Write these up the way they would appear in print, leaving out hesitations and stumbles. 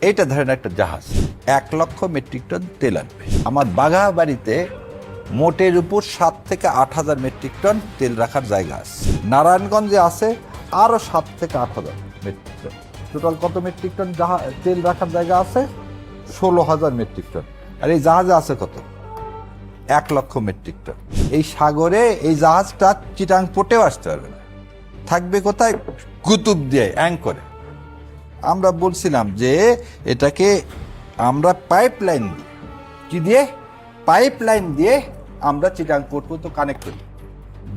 এইটা ধরেন একটা জাহাজ 1,00,000 মেট্রিক টন তেল আনবে। আমার বাঘাবাড়িতে মোটের উপর 7 থেকে 8,000 মেট্রিক টন তেল রাখার জায়গা আছে। নারায়ণগঞ্জে আছে আরও 7 থেকে 8,000 মেট্রিক টন। টোটাল কত মেট্রিক টন তেল রাখার জায়গা আছে? 16,000 মেট্রিক টন। আর এই জাহাজে আছে কত? 1,00,000 মেট্রিক টন। এই সাগরে এই জাহাজটা চিটাং পোর্টেও আসতে পারবে না, থাকবে কোথায়? কুতুবদিয়ায় অ্যাঙ্করে। আমরা বলছিলাম যে এটাকে আমরা পাইপলাইন দিয়ে, কি দিয়ে? পাইপলাইন দিয়ে আমরা চিটাং পোর্ট পর্যন্ত কানেক্ট করি।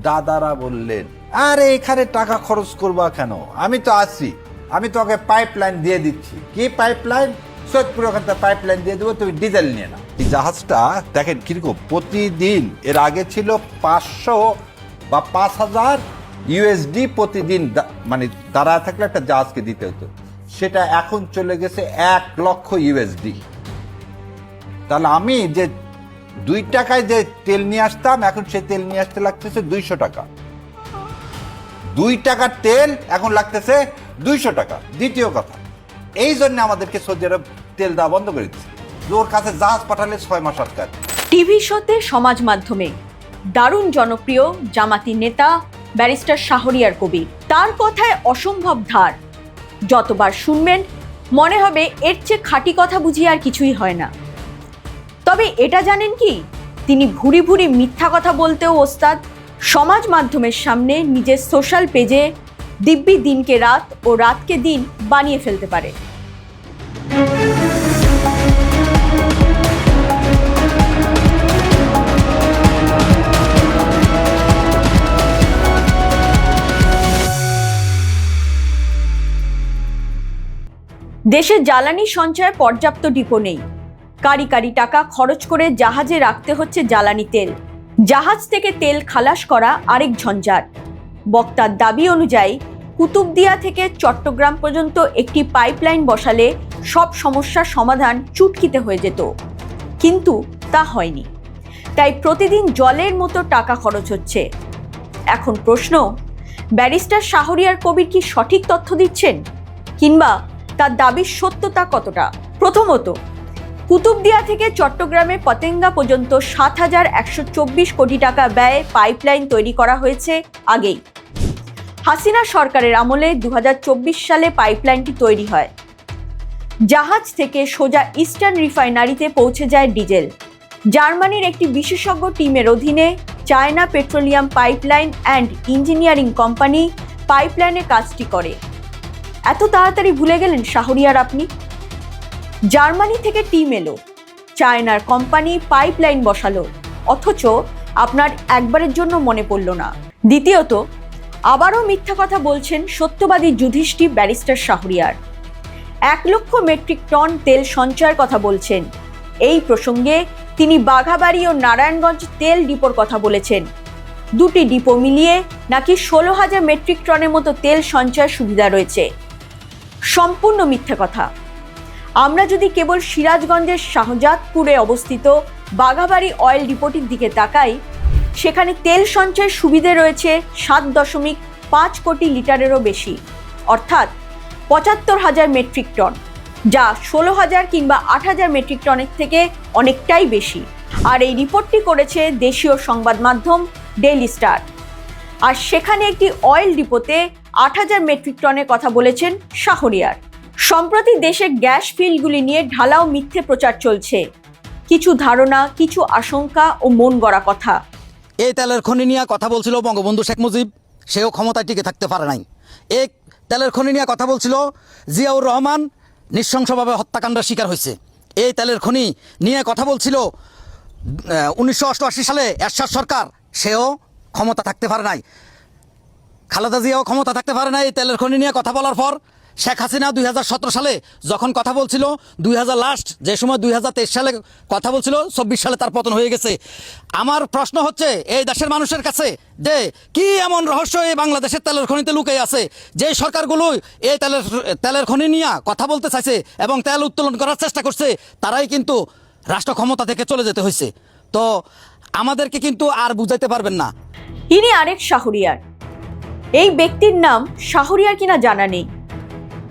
দাদারা বললেন, আরে এখানে টাকা খরচ করবা কেন? আমি তো আছি, আমি তোকে পাইপলাইন দিয়ে দিচ্ছি। কি পাইপলাইন? সৈয়দপুর ওখান থেকে পাইপলাইন দিয়ে দেবো, তুমি ডিজেল নিয়ে নাও। এই জাহাজটা দেখেন কিরকম, প্রতিদিন এর আগে ছিল 500 বা 5,000 ইউএসডি প্রতিদিন, মানে দাঁড়ায় থাকলে একটা জাহাজকে দিতে হতো। সেটা এখন চলে গেছে 1,00,000 ইউএসডি। তাহলে আমি যে 2 টাকায় যে তেল নিয়ে আসতাম, এখন সে তেল নিয়ে আসতে লাগতেছে 200 টাকা। 2 টাকার তেল এখন লাগতেছে 200 টাকা। দ্বিতীয় কথা, এই জন্য আমাদেরকে সৌদি আরব তেল দেওয়া বন্ধ করে দিচ্ছে। ওর কাছে জাহাজ পাঠালে 6 মাস আটকায়। টিভি শোতে, সমাজ মাধ্যমে দারুণ জনপ্রিয় জামাতি নেতা ব্যারিস্টার শাহরিয়ার কবির। তার কথায় অসম্ভব ধার। যতবার শুনবেন মনে হবে এর চেয়ে খাঁটি কথা বুঝি আর কিছুই হয় না। তবে এটা জানেন কি, তিনি ভুরি ভুরি মিথ্যা কথা বলতেও ওস্তাদ। সমাজ মাধ্যমের সামনে নিজের সোশ্যাল পেজে দিব্যি দিনকে রাত ও রাতকে দিন বানিয়ে ফেলতে পারে। দেশে জ্বালানি সঞ্চয়ে পর্যাপ্ত ডিপো নেই। কারি কারি টাকা খরচ করে জাহাজে রাখতে হচ্ছে জ্বালানি তেল। জাহাজ থেকে তেল খালাস করা আরেক ঝঞ্ঝাট। বক্তার দাবি অনুযায়ী কুতুবদিয়া থেকে চট্টগ্রাম পর্যন্ত একটি পাইপলাইন বসালে সব সমস্যার সমাধান চুটকিতে হয়ে যেত, কিন্তু তা হয়নি। তাই প্রতিদিন জলের মতো টাকা খরচ হচ্ছে। এখন প্রশ্ন, ব্যারিস্টার শাহরিয়ার কবির কি সঠিক তথ্য দিচ্ছেন, কিংবা তার দাবির সত্যতা কতটা? প্রথমত, কুতুবদিয়া থেকে চট্টগ্রামে পতেঙ্গা পর্যন্ত 7,124 কোটি টাকা ব্যয়ে পাইপলাইন তৈরি করা হয়েছে আগেই। হাসিনা সরকারের আমলে 2024 সালে পাইপলাইনটি তৈরি হয়। জাহাজ থেকে সোজা ইস্টার্ন রিফাইনারিতে পৌঁছে যায় ডিজেল। জার্মানির একটি বিশেষজ্ঞ টিমের অধীনে China petroleum pipeline and engineering company পাইপলাইনের কাজটি করে। এত তাড়াতাড়ি ভুলে গেলেন শাহরিয়ার আপনি? জার্মানি থেকে টিম এলো, চায়নার কোম্পানি পাইপলাইন বসালো, অথচ আপনার একবারের জন্য মনে পড়ল না। দ্বিতীয়ত, আবারও মিথ্যা কথা বলছেন সত্যবাদী Yudhishthir barrister Shahriar. 1,00,000 metric ton তেল সঞ্চয়ের কথা বলছেন। এই প্রসঙ্গে তিনি বাঘাবাড়ি ও নারায়ণগঞ্জ তেল ডিপোর কথা বলেছেন। দুটি ডিপো মিলিয়ে নাকি 16,000 মেট্রিক টনের মতো তেল সঞ্চয়ের সুবিধা রয়েছে। সম্পূর্ণ মিথ্যা কথা। আমরা যদি কেবল সিরাজগঞ্জের শাহজাদপুরে অবস্থিত বাঘাবাড়ি অয়েল ডিপোটির দিকে তাকাই, সেখানে তেল সঞ্চয়ের সুবিধে রয়েছে 7.5 কোটি লিটারেরও বেশি, অর্থাৎ 75,000 মেট্রিক টন, যা 16,000 কিংবা 8,000 মেট্রিক টনের থেকে অনেকটাই বেশি। আর এই রিপোর্টটি করেছে দেশীয় সংবাদ মাধ্যম ডেইলি স্টার। আর সেখানে একটি অয়েল ডিপোতে 8,000 মেট্রিক টনের কথা বলেছেন শাহরিয়ার। সম্প্রতি দেশে গ্যাস ফিল্ডগুলি নিয়ে ঢালাও মিথ্যে প্রচার চলছে। কিছু ধারণা, কিছু আশঙ্কা ও মন গড়া কথা। এই তেলের খনি নিয়ে কথা বলছিল বঙ্গবন্ধু শেখ মুজিব, সেও ক্ষমতায় টিকে থাকতে পারে নাই। এই তেলের খনি নিয়ে কথা বলছিল জিয়াউর রহমান, নৃশংসভাবে হত্যাকাণ্ডের শিকার হয়েছে। এই তেলের খনি নিয়ে কথা বলছিল 1988 সালে এরশাদ সরকার, সেও ক্ষমতা থাকতে পারে নাই। খালেদা জিয়াও ক্ষমতা থাকতে পারে নাই এই তেলের খনি নিয়ে কথা বলার পর। শেখ হাসিনা 2017 সালে যখন কথা বলছিল, 2000 লাস্ট যে সময় 2023 সালে কথা বলছিল, 24 সালে তার পতন হয়ে গেছে। আমার প্রশ্ন হচ্ছে এই দেশের মানুষের কাছে, যে কি এমন রহস্য এই বাংলাদেশের তেলের খনিতে লুকিয়ে আছে, যে সরকারগুলো এই তেলের খনি নিয়ে কথা বলতে চাইছে এবং তেল উত্তোলন করার চেষ্টা করছে, তারাই কিন্তু রাষ্ট্র ক্ষমতা থেকে চলে যেতে হয়েছে। তো আমাদেরকে কিন্তু আর বুঝাইতে পারবেন না। ইনি আরেক শাহরিয়ার। এই ব্যক্তির নাম শাহরিয়ার কিনা জানা নেই,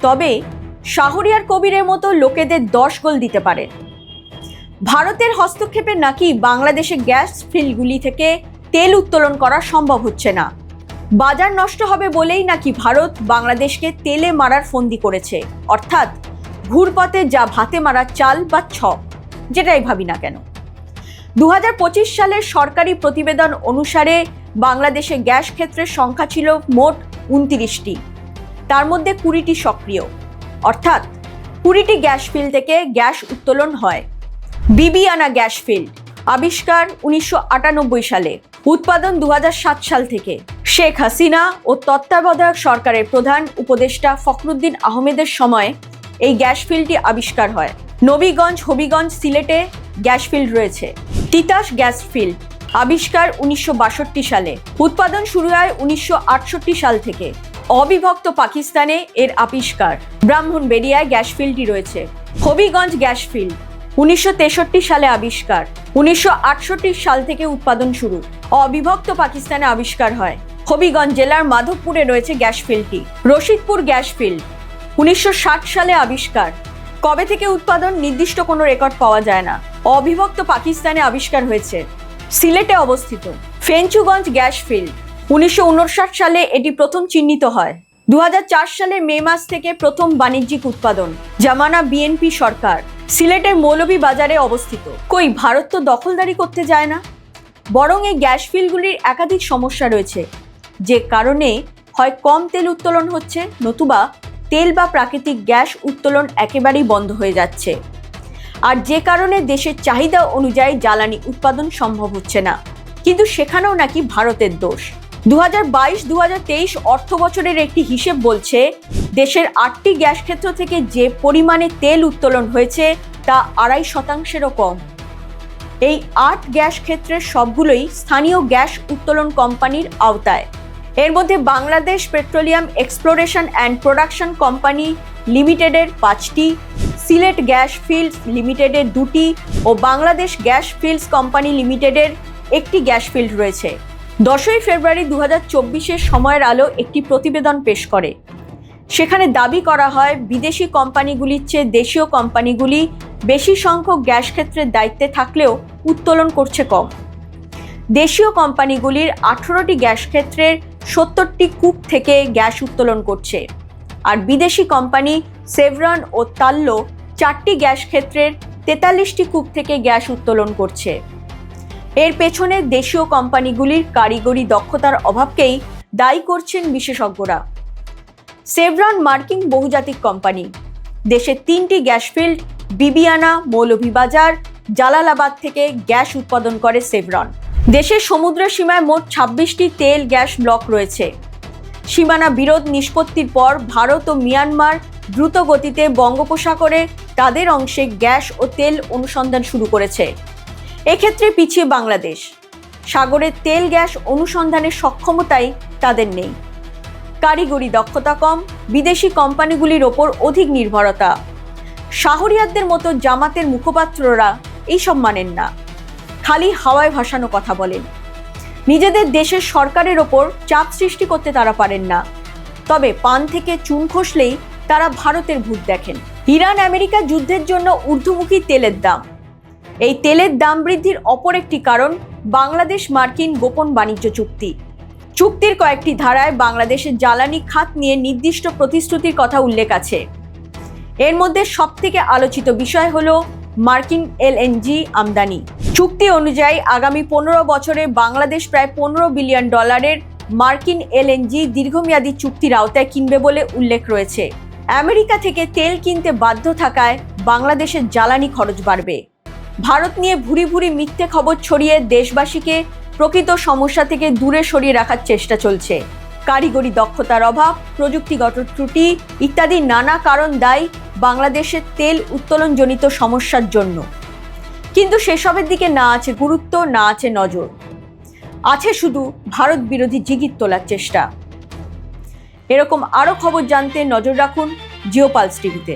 তবে শাহরিয়ার কবিরের মতো লোকেদের 10 গোল দিতে পারেন। ভারতের হস্তক্ষেপে নাকি বাংলাদেশে গ্যাস ফিল্ডগুলি থেকে তেল উত্তোলন করা সম্ভব হচ্ছে না। বাজার নষ্ট হবে বলেই নাকি ভারত বাংলাদেশকে তেলে মারার ফন্দি করেছে, অর্থাৎ ঘুরপথে যা ভাতে মারা চাল বা ছক, যেটাই ভাবি না কেন। 2025 সালের সরকারি প্রতিবেদন অনুসারে বাংলাদেশে গ্যাস ক্ষেত্রের সংখ্যা ছিল মোট 29টি, তার মধ্যে 20টি সক্রিয়, অর্থাৎ 20টি গ্যাস ফিল্ড থেকে গ্যাস উত্তোলন হয়। বিবিয়ানা গ্যাস ফিল্ড আবিষ্কার 1998 সালে, উৎপাদন 2007 সাল থেকে। শেখ হাসিনা ও তত্ত্বাবধায়ক সরকারের প্রধান উপদেষ্টা ফখরুদ্দিন আহমেদের সময় এই গ্যাস ফিল্ডটি আবিষ্কার হয়। নবীগঞ্জ, হবিগঞ্জ, সিলেটে গ্যাস ফিল্ড রয়েছে। তিতাস গ্যাস ফিল্ড আবিষ্কার 1962 সালে, উৎপাদন শুরু হয় 1968 সাল থেকে। অবিভক্ত পাকিস্তানে এর আবিষ্কার। ব্রাহ্মণবেড়িয়ায় গ্যাস ফিল্ডটি রয়েছে। হবিগঞ্জ গ্যাস ফিল্ড 1963 সালে আবিষ্কার, 1968 সাল থেকে উৎপাদন শুরু। অবিভক্ত পাকিস্তানে আবিষ্কার হয়। হবিগঞ্জ জেলার মাধবপুরে রয়েছে গ্যাস ফিল্ডটি। রশিদপুর গ্যাস ফিল্ড 1960 সালে আবিষ্কার। কবে থেকে উৎপাদন নির্দিষ্ট কোনো রেকর্ড পাওয়া যায় না। অবিভক্ত পাকিস্তানে আবিষ্কার হয়েছে। সিলেটে অবস্থিত। ফেঞ্চুগঞ্জ গ্যাস ফিল্ড 1959 সালে এটি প্রথম চিহ্নিত হয়। 2004 সালের মে মাস থেকে প্রথম বাণিজ্যিক উৎপাদন। জামানা বিএনপি সরকার। সিলেটের মৌলভীবাজারে অবস্থিত। কই, ভারত তো দখলদারি করতে যায় না, বরং এই গ্যাস ফিল্ডগুলির একাধিক সমস্যা রয়েছে, যে কারণে হয় কম তেল উত্তোলন হচ্ছে, নতুবা তেল বা প্রাকৃতিক গ্যাস উত্তোলন একেবারেই বন্ধ হয়ে যাচ্ছে, আর যে কারণে দেশের চাহিদা অনুযায়ী জ্বালানি উৎপাদন সম্ভব হচ্ছে না। কিন্তু সেখানেও নাকি ভারতের দোষ। 2022-2023 অর্থ বছরের একটি হিসেব বলছে দেশের 8টি গ্যাস ক্ষেত্র থেকে যে পরিমাণে তেল উত্তোলন হয়েছে তা 2.5%-এরও কম। এই 8 গ্যাস ক্ষেত্রের সবগুলোই স্থানীয় গ্যাস উত্তোলন কোম্পানির আওতায়। এর মধ্যে Bangladesh petroleum exploration and production company লিমিটেডের 5টি, সিলেট গ্যাস ফিল্ডস লিমিটেডের 2টি ও বাংলাদেশ গ্যাস ফিল্ডস কোম্পানি লিমিটেডের 1টি গ্যাস ফিল্ড রয়েছে। 10ই ফেব্রুয়ারি 2024 সময়ের আলো একটি প্রতিবেদন পেশ করে। সেখানে দাবি করা হয় বিদেশি কোম্পানিগুলির চেয়ে দেশীয় কোম্পানিগুলি বেশি সংখ্যক গ্যাস ক্ষেত্রের দায়িত্বে থাকলেও উত্তোলন করছে কম। দেশীয় কোম্পানিগুলির 18টি গ্যাস ক্ষেত্রের 70টি কূপ থেকে গ্যাস উত্তোলন করছে, আর বিদেশি কোম্পানি সেভরন ও তাল্লো 4টি গ্যাস ক্ষেত্রের 43টি কূপ থেকে গ্যাস উত্তোলন করছে। এর পেছনে দেশীয় কোম্পানিগুলির কারিগরি দক্ষতার অভাবকেই দায়ী করছেন বিশেষজ্ঞরা। সেভরন মার্কিন বহুজাতিক কোম্পানি। দেশে 3টি গ্যাস ফিল্ড বিবিয়ানা, মৌলভীবাজার, জালালাবাদ থেকে গ্যাস উৎপাদন করে সেভরন। দেশের সমুদ্র সীমায় মোট 26টি তেল গ্যাস ব্লক রয়েছে। সীমানা বিরোধ নিষ্পত্তির পর ভারত ও মিয়ানমার দ্রুত গতিতে বঙ্গোপসাগরে তাদের অংশে গ্যাস ও তেল অনুসন্ধান শুরু করেছে। এক্ষেত্রে পিছিয়ে বাংলাদেশ। সাগরের তেল গ্যাস অনুসন্ধানের সক্ষমতাই তাদের নেই। কারিগরি দক্ষতা কম, বিদেশি কোম্পানিগুলির ওপর অধিক নির্ভরতা। শাহরিয়ারদের মতো জামাতের মুখপাত্ররা এইসব মানেন না, খালি হাওয়ায় ভাসানো কথা বলেন। নিজেদের দেশের সরকারের ওপর চাপ সৃষ্টি করতে তারা পারেন না, তবে পান থেকে চুন খসলেই তারা ভারতের ভূত দেখেন। ইরান আমেরিকা যুদ্ধের জন্য ঊর্ধ্বমুখী তেলের দাম। এই তেলের দাম বৃদ্ধির অপর একটি কারণ বাংলাদেশ মার্কিন গোপন বাণিজ্য চুক্তি। চুক্তির কয়েকটি ধারায় বাংলাদেশের জ্বালানি খাত নিয়ে নির্দিষ্ট প্রতিশ্রুতির কথা উল্লেখ আছে। এর মধ্যে সবথেকে আলোচিত বিষয় হলো মার্কিন এলএনজি আমদানি। চুক্তি অনুযায়ী আগামী 15 বছরে বাংলাদেশ প্রায় $15 বিলিয়ন মার্কিন এলএনজি দীর্ঘমেয়াদী চুক্তির আওতায় কিনবে বলে উল্লেখ রয়েছে। আমেরিকা থেকে তেল কিনতে বাধ্য থাকায় বাংলাদেশের জ্বালানি খরচ বাড়বে। ভারত নিয়ে ভুরি ভুরি মিথ্যে খবর ছড়িয়ে দেশবাসীকে প্রকৃত সমস্যা থেকে দূরে সরিয়ে রাখার চেষ্টা চলছে। কারিগরি দক্ষতার অভাব, প্রযুক্তিগত ত্রুটি ইত্যাদি নানা কারণ দায়ী বাংলাদেশের তেল উত্তোলনজনিত সমস্যার জন্য। কিন্তু সেসবের দিকে না আছে গুরুত্ব, না আছে নজর, আছে শুধু ভারত বিরোধী জিগির তোলার চেষ্টা। এরকম আরও খবর জানতে নজর রাখুন জিওপালস টিভিতে।